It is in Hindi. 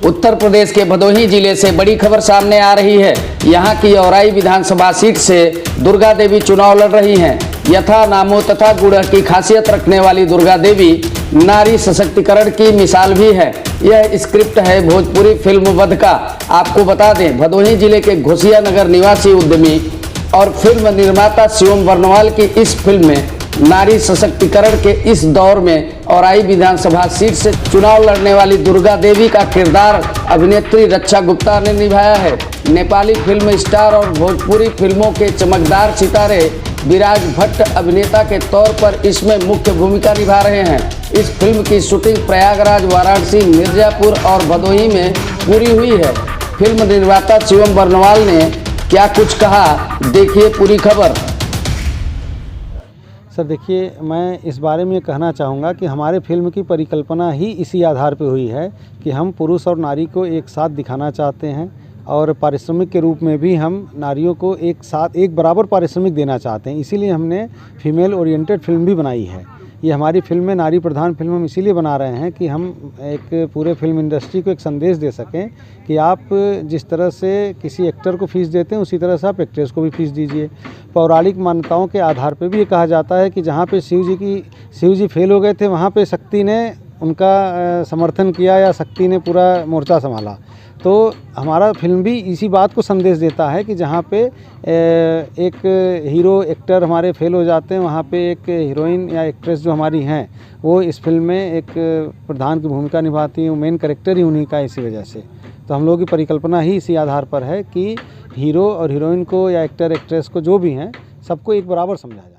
उत्तर प्रदेश के भदोही जिले से बड़ी खबर सामने आ रही है। यहां की औराई विधानसभा सीट से दुर्गा देवी चुनाव लड़ रही हैं। यथा नामो तथा गुण की खासियत रखने वाली दुर्गा देवी नारी सशक्तिकरण की मिसाल भी है। यह स्क्रिप्ट है भोजपुरी फिल्म वध का। आपको बता दें, भदोही जिले के घोसिया नगर निवासी उद्यमी और फिल्म निर्माता शिवम बर्नवाल की इस फिल्म में नारी सशक्तिकरण के इस दौर में औराई विधानसभा सीट से चुनाव लड़ने वाली दुर्गा देवी का किरदार अभिनेत्री रक्षा गुप्ता ने निभाया है। नेपाली फिल्म स्टार और भोजपुरी फिल्मों के चमकदार सितारे विराज भट्ट अभिनेता के तौर पर इसमें मुख्य भूमिका निभा रहे हैं। इस फिल्म की शूटिंग प्रयागराज, वाराणसी, मिर्जापुर और भदोही में पूरी हुई है। फिल्म निर्माता शिवम बर्नवाल ने क्या कुछ कहा, देखिए पूरी खबर। सर देखिए, मैं इस बारे में कहना चाहूँगा कि हमारे फिल्म की परिकल्पना ही इसी आधार पर हुई है कि हम पुरुष और नारी को एक साथ दिखाना चाहते हैं और पारिश्रमिक के रूप में भी हम नारियों को एक साथ एक बराबर पारिश्रमिक देना चाहते हैं। इसीलिए हमने फीमेल ओरिएंटेड फिल्म भी बनाई है। ये हमारी फिल्म में नारी प्रधान फिल्म हम इसीलिए बना रहे हैं कि हम एक पूरे फिल्म इंडस्ट्री को एक संदेश दे सकें कि आप जिस तरह से किसी एक्टर को फीस देते हैं उसी तरह से आप एक्ट्रेस को भी फीस दीजिए। पौराणिक मान्यताओं के आधार पर भी ये कहा जाता है कि जहाँ पे शिव जी फेल हो गए थे वहाँ पे शक्ति ने उनका समर्थन किया या शक्ति ने पूरा मोर्चा संभाला। तो हमारा फिल्म भी इसी बात को संदेश देता है कि जहाँ पे एक हीरो एक्टर हमारे फेल हो जाते हैं वहाँ पे एक हीरोइन या एक्ट्रेस जो हमारी हैं वो इस फिल्म में एक प्रधान की भूमिका निभाती हैं। मेन कैरेक्टर ही उन्हीं का, इसी वजह से तो हम लोगों की परिकल्पना ही इसी आधार पर है कि हीरो और हीरोइन को या एक्टर एक्ट्रेस को जो भी हैं सबको एक बराबर समझा जाए।